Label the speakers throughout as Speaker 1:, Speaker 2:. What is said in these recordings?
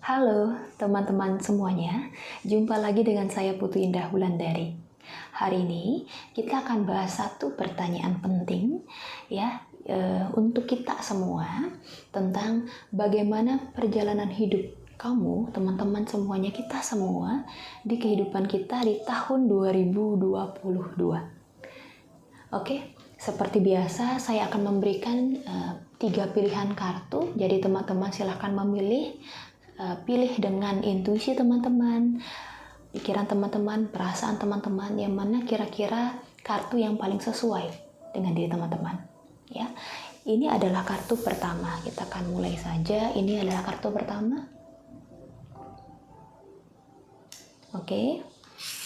Speaker 1: Halo teman-teman semuanya, jumpa lagi dengan saya Putu Indah Wulandari. Hari ini kita akan bahas satu pertanyaan penting ya untuk kita semua tentang bagaimana perjalanan hidup kamu, teman-teman semuanya, kita semua di kehidupan kita di tahun 2022. Oke, seperti biasa saya akan memberikan 3 pilihan kartu. Jadi teman-teman silahkan memilih. Pilih dengan intuisi teman-teman, pikiran teman-teman, perasaan teman-teman, yang mana kira-kira kartu yang paling sesuai dengan diri teman-teman. Ya, ini adalah kartu pertama. Kita akan mulai saja. Ini adalah kartu pertama. Oke.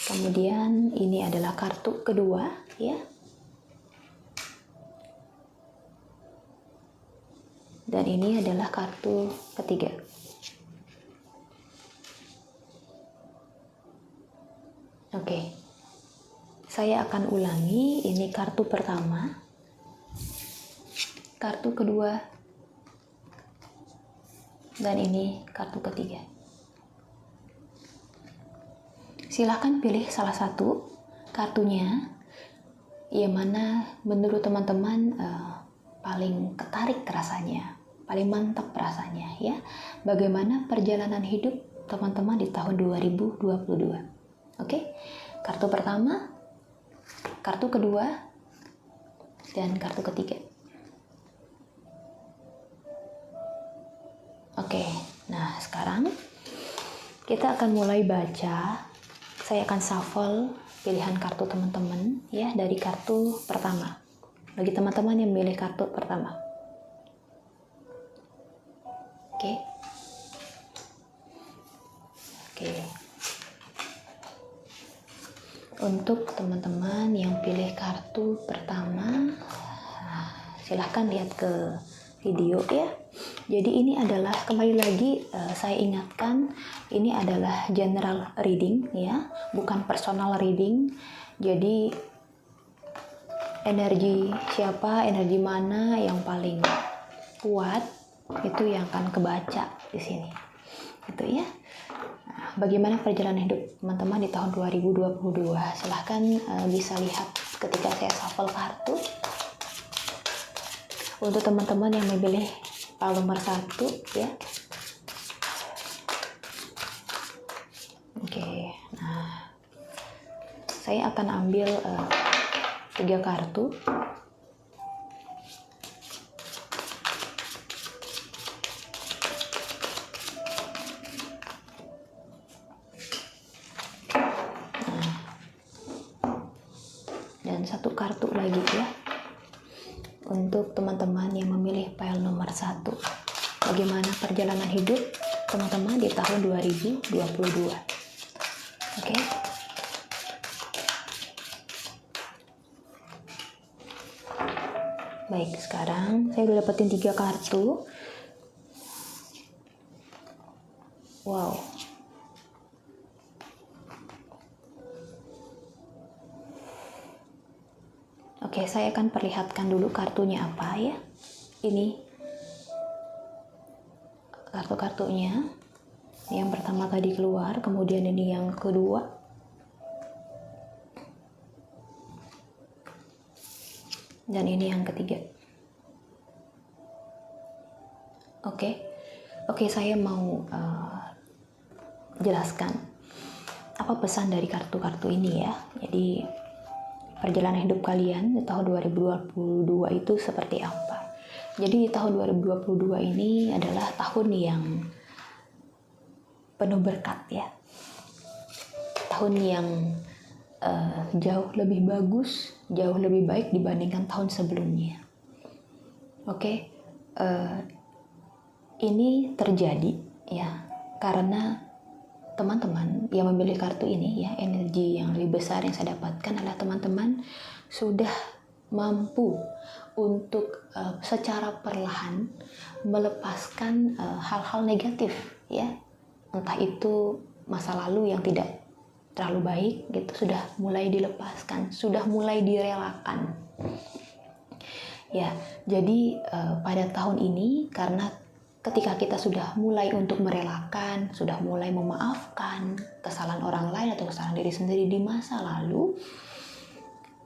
Speaker 1: Kemudian ini adalah kartu kedua, ya. Dan ini adalah kartu ketiga. Oke, saya akan ulangi. Ini kartu pertama, kartu kedua, dan ini kartu ketiga. Silahkan pilih salah satu kartunya yang mana menurut teman-teman paling ketarik rasanya, paling mantap rasanya ya. Bagaimana perjalanan hidup teman-teman di tahun 2022. Oke, kartu pertama, kartu kedua, dan kartu ketiga. Oke, nah sekarang kita akan mulai baca. Saya akan shuffle pilihan kartu teman-teman ya dari kartu pertama. Bagi teman-teman yang memilih kartu pertama. Oke. Oke. Untuk teman-teman yang pilih kartu pertama, silahkan lihat ke video ya. Jadi ini adalah, kembali lagi saya ingatkan, ini adalah general reading ya, bukan personal reading. Jadi energi siapa, energi mana yang paling kuat, itu yang akan kebaca di sini. Gitu ya. Bagaimana perjalanan hidup teman-teman di tahun 2022? Silahkan bisa lihat ketika saya shuffle kartu. Untuk teman-teman yang memilih pile nomor 1 ya. Oke, nah saya akan ambil 3 kartu. Dan 1 kartu lagi ya untuk teman-teman yang memilih pile nomor 1. Bagaimana perjalanan hidup teman-teman di tahun 2022. Oke. Baik, sekarang saya udah dapetin 3 kartu. Wow. Oke, saya akan perlihatkan dulu kartunya apa ya. Ini kartu-kartunya. Yang pertama tadi keluar, kemudian ini yang kedua. Dan ini yang ketiga. Oke, saya mau jelaskan apa pesan dari kartu-kartu ini ya. Jadi perjalanan hidup kalian di tahun 2022 itu seperti apa? Jadi di tahun 2022 ini adalah tahun yang penuh berkat ya. Tahun yang jauh lebih bagus, jauh lebih baik dibandingkan tahun sebelumnya. Oke, ini terjadi ya karena teman-teman yang memilih kartu ini ya, energi yang lebih besar yang saya dapatkan adalah teman-teman sudah mampu untuk secara perlahan melepaskan hal-hal negatif ya, entah itu masa lalu yang tidak terlalu baik gitu, sudah mulai dilepaskan, sudah mulai direlakan ya. Jadi pada tahun ini karena ketika kita sudah mulai untuk merelakan, sudah mulai memaafkan kesalahan orang lain atau kesalahan diri sendiri di masa lalu,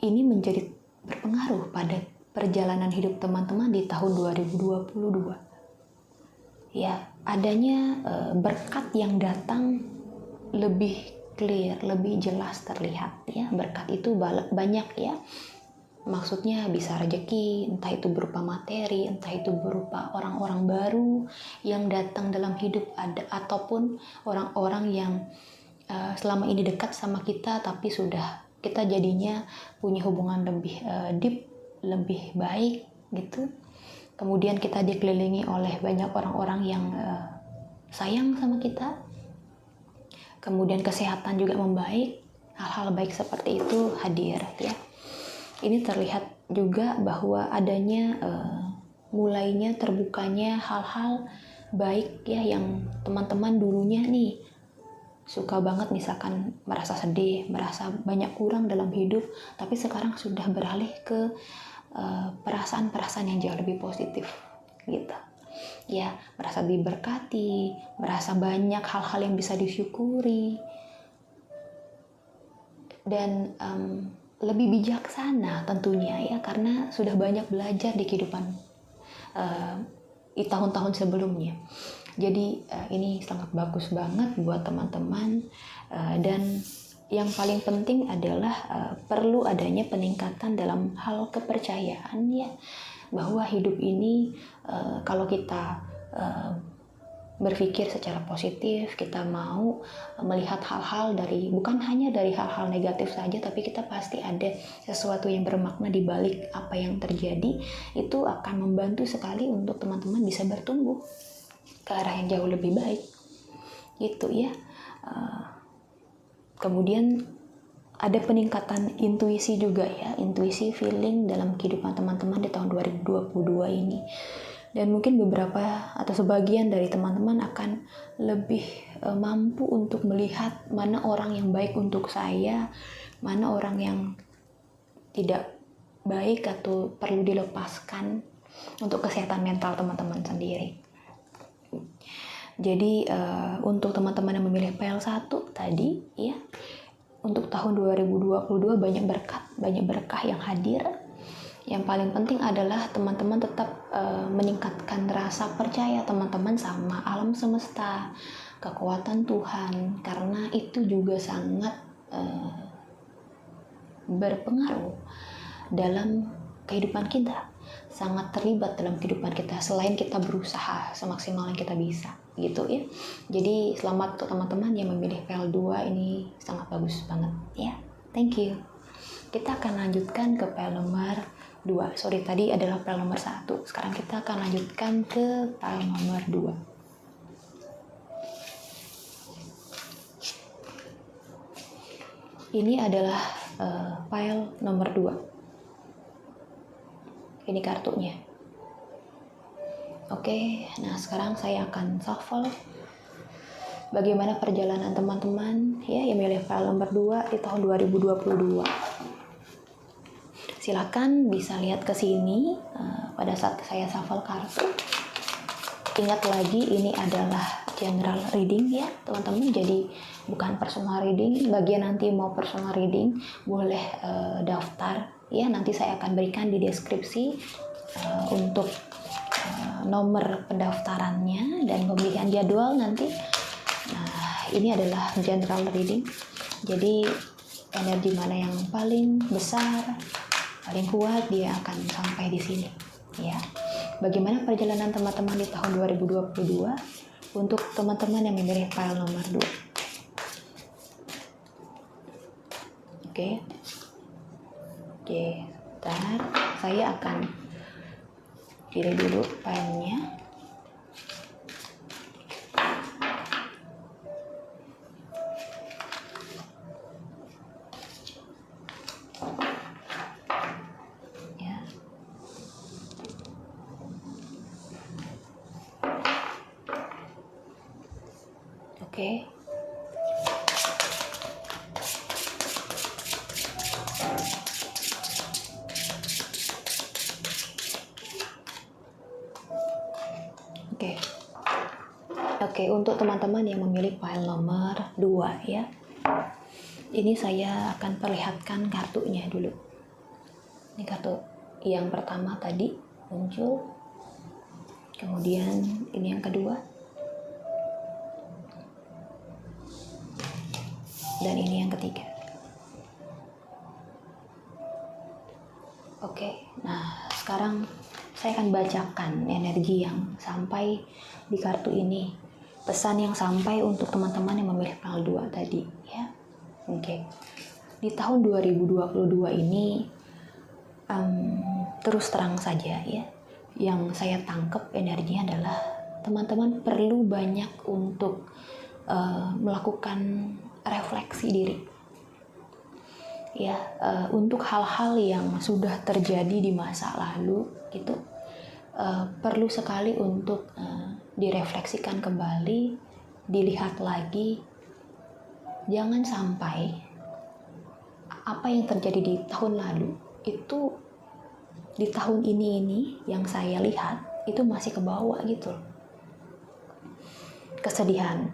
Speaker 1: ini menjadi berpengaruh pada perjalanan hidup teman-teman di tahun 2022. Ya, adanya berkat yang datang lebih clear, lebih jelas terlihat ya. Berkat itu banyak ya. Maksudnya bisa rezeki, entah itu berupa materi, entah itu berupa orang-orang baru yang datang dalam hidup ataupun orang-orang yang selama ini dekat sama kita tapi sudah kita jadinya punya hubungan lebih deep, lebih baik gitu. Kemudian kita dikelilingi oleh banyak orang-orang yang sayang sama kita. Kemudian kesehatan juga membaik, hal-hal baik seperti itu hadir ya. Ini terlihat juga bahwa adanya mulainya terbukanya hal-hal baik ya yang teman-teman dulunya nih suka banget misalkan merasa sedih, merasa banyak kurang dalam hidup, tapi sekarang sudah beralih ke perasaan-perasaan yang jauh lebih positif gitu. Ya, merasa diberkati, merasa banyak hal-hal yang bisa disyukuri dan lebih bijaksana tentunya ya, karena sudah banyak belajar di kehidupan di tahun-tahun sebelumnya. Jadi ini sangat bagus banget buat teman-teman dan yang paling penting adalah perlu adanya peningkatan dalam hal kepercayaan ya, bahwa hidup ini kalau kita berpikir secara positif, kita mau melihat hal-hal bukan hanya dari hal-hal negatif saja, tapi kita pasti ada sesuatu yang bermakna di balik apa yang terjadi. Itu akan membantu sekali untuk teman-teman bisa bertumbuh ke arah yang jauh lebih baik gitu ya. Kemudian ada peningkatan intuisi juga ya, intuisi feeling dalam kehidupan teman-teman di tahun 2022 ini. Dan mungkin beberapa atau sebagian dari teman-teman akan lebih mampu untuk melihat mana orang yang baik untuk saya, mana orang yang tidak baik atau perlu dilepaskan untuk kesehatan mental teman-teman sendiri. Jadi untuk teman-teman yang memilih PL1 tadi ya, untuk tahun 2022 banyak berkah yang hadir. Yang paling penting adalah teman-teman tetap meningkatkan rasa percaya teman-teman sama alam semesta, kekuatan Tuhan, karena itu juga sangat berpengaruh dalam kehidupan kita, sangat terlibat dalam kehidupan kita selain kita berusaha semaksimal yang kita bisa gitu ya. Jadi selamat untuk teman-teman yang memilih PL2, ini sangat bagus banget ya. Thank you. Kita akan lanjutkan ke PL nomor 2. Sorry, tadi adalah PL nomor 1. Sekarang kita akan lanjutkan ke PL nomor 2. Ini adalah file nomor 2. Ini kartunya. Oke, nah sekarang saya akan shuffle bagaimana perjalanan teman-teman ya yang milih file nomor 2 di tahun 2022. Silakan bisa lihat ke sini pada saat saya shuffle kartu. Ingat lagi ini adalah general reading ya teman-teman, jadi bukan personal reading. Bagian nanti mau personal reading boleh daftar ya, nanti saya akan berikan di deskripsi untuk nomor pendaftarannya dan pemilihan jadwal nanti. Nah, ini adalah general reading, jadi energi mana yang paling besar, paling kuat, dia akan sampai di sini ya. Bagaimana perjalanan teman-teman di tahun 2022 untuk teman-teman yang memilih file nomor 2. Oke, bentar, saya akan pilih dulu filenya. Oke. Oke. Oke, untuk teman-teman yang memilih file nomor 2 ya. Ini saya akan perlihatkan kartunya dulu. Ini kartu yang pertama tadi muncul. Kemudian ini yang kedua. Dan ini yang ketiga. Oke, nah sekarang saya akan bacakan energi yang sampai di kartu ini. Pesan yang sampai untuk teman-teman yang memilih file 2 tadi ya. Oke. Di tahun 2022 ini terus terang saja ya. Yang saya tangkap energinya adalah teman-teman perlu banyak untuk melakukan refleksi diri. Ya, untuk hal-hal yang sudah terjadi di masa lalu gitu. Perlu sekali untuk direfleksikan kembali, dilihat lagi. Jangan sampai apa yang terjadi di tahun lalu itu di tahun ini yang saya lihat itu masih kebawa gitu. Kesedihan,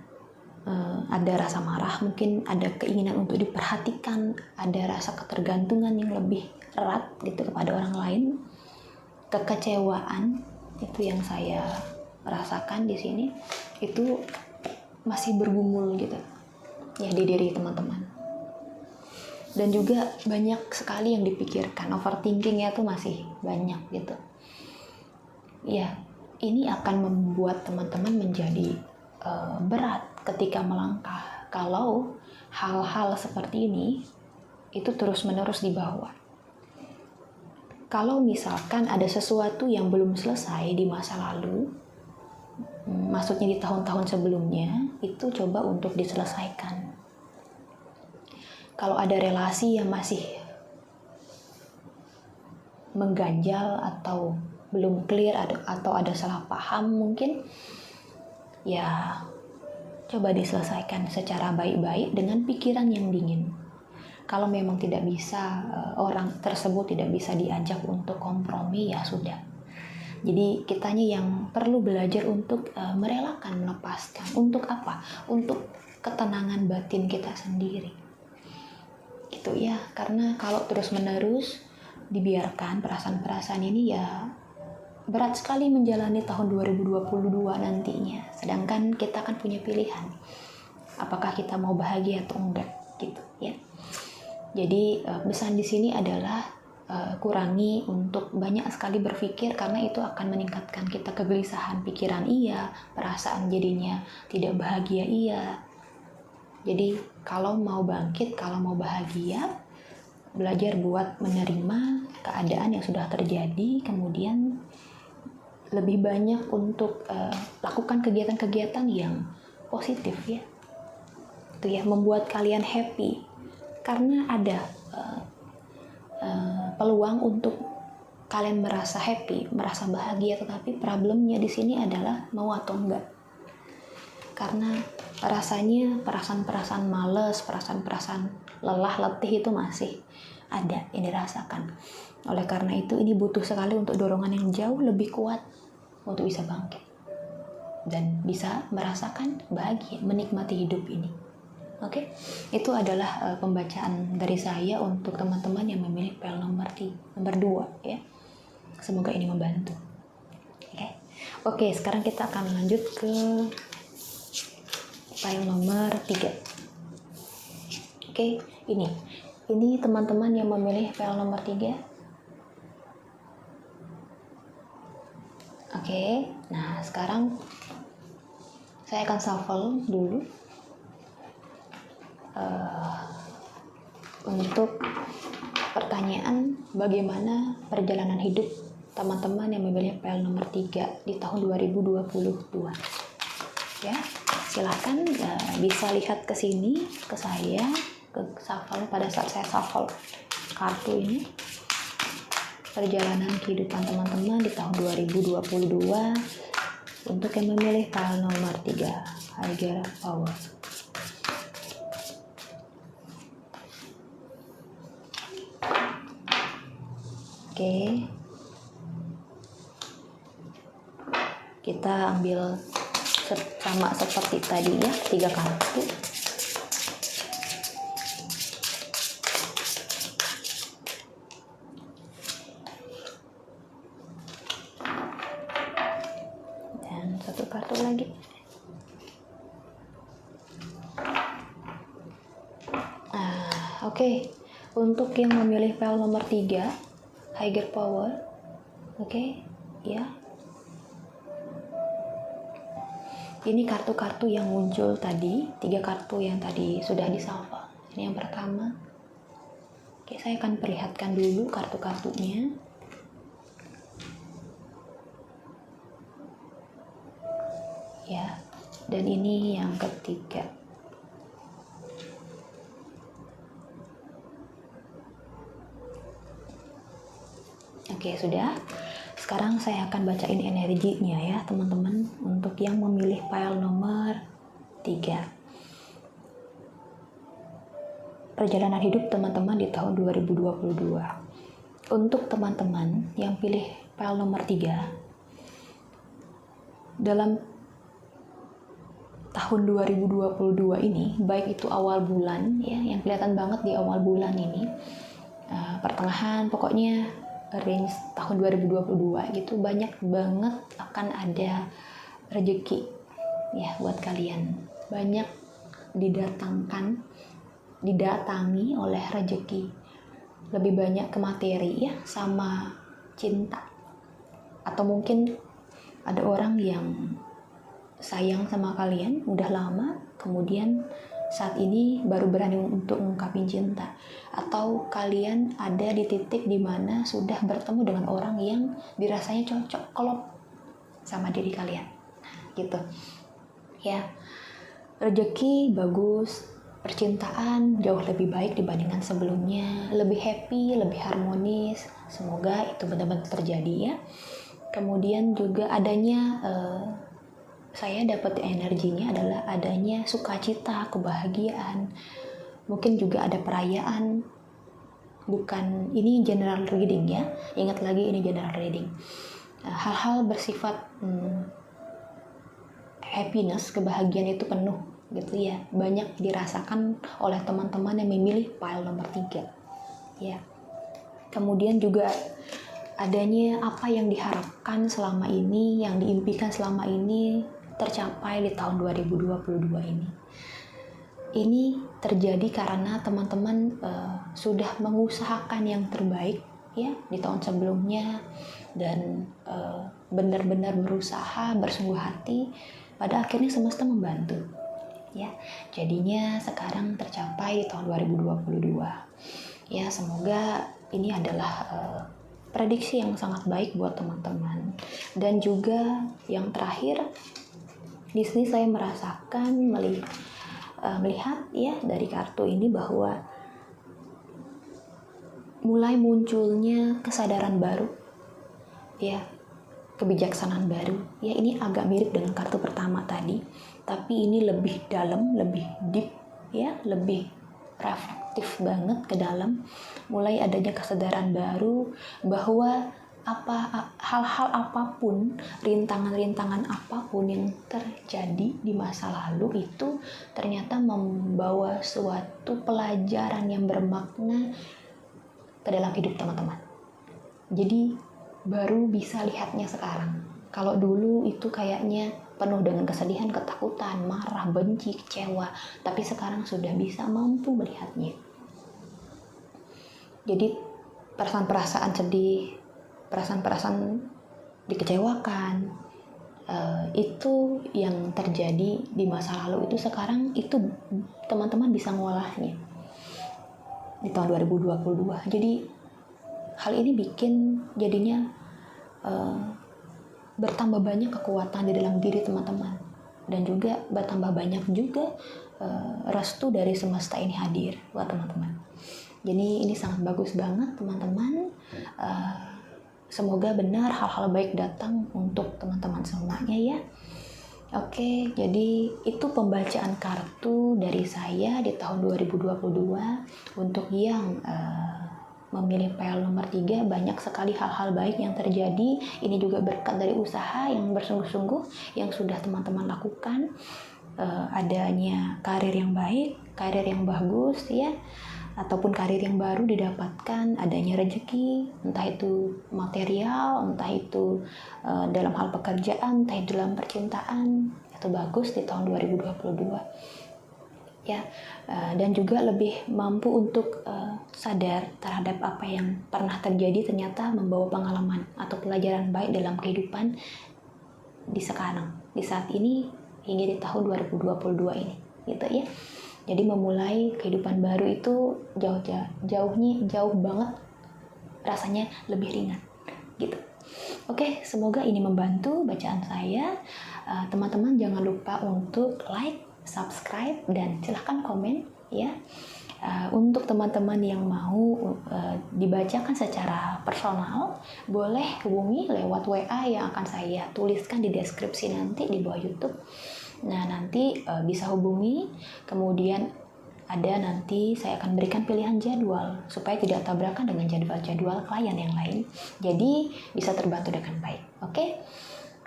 Speaker 1: ada rasa marah, mungkin ada keinginan untuk diperhatikan, ada rasa ketergantungan yang lebih erat gitu kepada orang lain. Kekecewaan itu yang saya rasakan di sini itu masih bergumul gitu ya di diri teman-teman, dan juga banyak sekali yang dipikirkan, overthinkingnya tuh masih banyak gitu ya. Ini akan membuat teman-teman menjadi berat ketika melangkah kalau hal-hal seperti ini itu terus-menerus dibawa. Kalau misalkan ada sesuatu yang belum selesai di masa lalu, maksudnya di tahun-tahun sebelumnya, itu coba untuk diselesaikan. Kalau ada relasi yang masih mengganjal atau belum clear atau ada salah paham mungkin, ya coba diselesaikan secara baik-baik dengan pikiran yang dingin. Kalau memang tidak bisa, orang tersebut tidak bisa diajak untuk kompromi, ya sudah. Jadi kitanya yang perlu belajar untuk merelakan, melepaskan. Untuk apa? Untuk ketenangan batin kita sendiri. Gitu ya, karena kalau terus-menerus dibiarkan perasaan-perasaan ini, ya berat sekali menjalani tahun 2022 nantinya. Sedangkan kita kan punya pilihan. Apakah kita mau bahagia atau enggak gitu ya. Jadi pesan di sini adalah kurangi untuk banyak sekali berpikir, karena itu akan meningkatkan kita kegelisahan pikiran, iya, perasaan jadinya tidak bahagia, iya. Jadi kalau mau bangkit, kalau mau bahagia, belajar buat menerima keadaan yang sudah terjadi, kemudian lebih banyak untuk lakukan kegiatan-kegiatan yang positif ya. Itu ya, membuat kalian happy. Karena ada peluang untuk kalian merasa happy, merasa bahagia, tetapi problemnya di sini adalah mau atau enggak. Karena rasanya perasaan-perasaan malas, perasaan-perasaan lelah, letih itu masih ada yang dirasakan. Oleh karena itu ini butuh sekali untuk dorongan yang jauh lebih kuat untuk bisa bangkit dan bisa merasakan bahagia, menikmati hidup ini. Oke, itu adalah pembacaan dari saya untuk teman-teman yang memilih file nomor 2 ya. Semoga ini membantu. Oke, sekarang kita akan lanjut ke file nomor 3. Oke, ini teman-teman yang memilih file nomor 3. Oke, nah sekarang saya akan shuffle dulu untuk pertanyaan bagaimana perjalanan hidup teman-teman yang memilih file nomor 3 di tahun 2022 ya. Silahkan bisa lihat ke sini, ke saya, ke shuffle pada saat saya shuffle kartu ini, perjalanan kehidupan teman-teman di tahun 2022 untuk yang memilih file nomor 3 Higher Power. Oke, kita ambil sama seperti tadi ya, 3 kartu. Dan 1 kartu lagi. Oke. Untuk yang memilih pile nomor 3, Higher Power. Oke, ya. Ini kartu-kartu yang muncul tadi, 3 kartu yang tadi sudah disapa. Ini yang pertama. Oke, saya akan perlihatkan dulu kartu-kartunya. Ya, dan ini yang ketiga. Oke, sudah. Sekarang saya akan bacain energinya ya, teman-teman, untuk yang memilih pile nomor 3. Perjalanan hidup teman-teman di tahun 2022. Untuk teman-teman yang pilih pile nomor 3, dalam tahun 2022 ini, baik itu awal bulan ya, yang kelihatan banget di awal bulan ini, pertengahan, pokoknya range tahun 2022 gitu, banyak banget akan ada rezeki ya buat kalian. Banyak didatangi oleh rezeki, lebih banyak ke materi ya, sama cinta, atau mungkin ada orang yang sayang sama kalian udah lama, kemudian saat ini baru berani untuk mengungkapin cinta, atau kalian ada di titik dimana sudah bertemu dengan orang yang dirasanya cocok klop sama diri kalian gitu ya. Rezeki bagus, percintaan jauh lebih baik dibandingkan sebelumnya, lebih happy, lebih harmonis. Semoga itu benar-benar terjadi ya. Kemudian juga adanya saya dapat energinya adalah adanya sukacita, kebahagiaan. Mungkin juga ada perayaan. Bukan, ini general reading ya. Ingat lagi, ini general reading. Hal-hal bersifat happiness, kebahagiaan itu penuh gitu ya. Banyak dirasakan oleh teman-teman yang memilih pile nomor 3. Ya. Kemudian juga adanya apa yang diharapkan selama ini, yang diimpikan selama ini tercapai di tahun 2022 ini. Ini terjadi karena teman-teman sudah mengusahakan yang terbaik ya di tahun sebelumnya, dan benar-benar berusaha, bersungguh hati. Pada akhirnya semesta membantu ya. Jadinya sekarang tercapai di tahun 2022. Ya, semoga ini adalah prediksi yang sangat baik buat teman-teman. Dan juga yang terakhir, di sini saya merasakan melihat ya dari kartu ini bahwa mulai munculnya kesadaran baru ya, kebijaksanaan baru ya. Ini agak mirip dengan kartu pertama tadi, tapi ini lebih dalam, lebih deep ya, lebih reflektif banget ke dalam. Mulai adanya kesadaran baru bahwa hal-hal apapun, rintangan-rintangan apapun yang terjadi di masa lalu itu ternyata membawa suatu pelajaran yang bermakna ke dalam hidup teman-teman. Jadi baru bisa lihatnya sekarang. Kalau dulu itu kayaknya penuh dengan kesedihan, ketakutan, marah, benci, kecewa, tapi sekarang sudah bisa mampu melihatnya. Jadi perasaan-perasaan sedih, perasaan-perasaan dikecewakan, itu yang terjadi di masa lalu itu sekarang itu teman-teman bisa ngolahnya di tahun 2022. Jadi hal ini bikin jadinya bertambah banyak kekuatan di dalam diri teman-teman, dan juga bertambah banyak juga restu dari semesta ini hadir buat teman-teman. Jadi ini sangat bagus banget teman-teman. Semoga benar hal-hal baik datang untuk teman-teman semuanya ya. Oke, jadi itu pembacaan kartu dari saya di tahun 2022 untuk yang memilih PL nomor 3, banyak sekali hal-hal baik yang terjadi. Ini juga berkat dari usaha yang bersungguh-sungguh yang sudah teman-teman lakukan. Adanya karir yang baik, karir yang bagus ya, ataupun karir yang baru didapatkan, adanya rezeki, entah itu material, entah itu dalam hal pekerjaan, entah itu dalam percintaan, itu bagus di tahun 2022 ya. Dan juga lebih mampu untuk sadar terhadap apa yang pernah terjadi, ternyata membawa pengalaman atau pelajaran baik dalam kehidupan di sekarang, di saat ini, hingga di tahun 2022 ini gitu ya. Jadi memulai kehidupan baru itu jauh banget, rasanya lebih ringan gitu. Oke, semoga ini membantu bacaan saya. Teman-teman jangan lupa untuk like, subscribe, dan silahkan komen ya. Untuk teman-teman yang mau dibacakan secara personal, boleh hubungi lewat WA yang akan saya tuliskan di deskripsi nanti di bawah YouTube. Nah, nanti bisa hubungi, kemudian nanti saya akan berikan pilihan jadwal supaya tidak tabrakan dengan jadwal-jadwal klien yang lain. Jadi bisa terbantu dengan baik. Oke,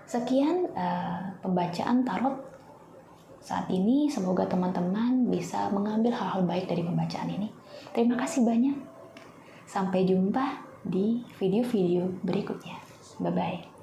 Speaker 1: sekian pembacaan tarot saat ini. Semoga teman-teman bisa mengambil hal-hal baik dari pembacaan ini. Terima kasih banyak. Sampai jumpa di video-video berikutnya. Bye-bye.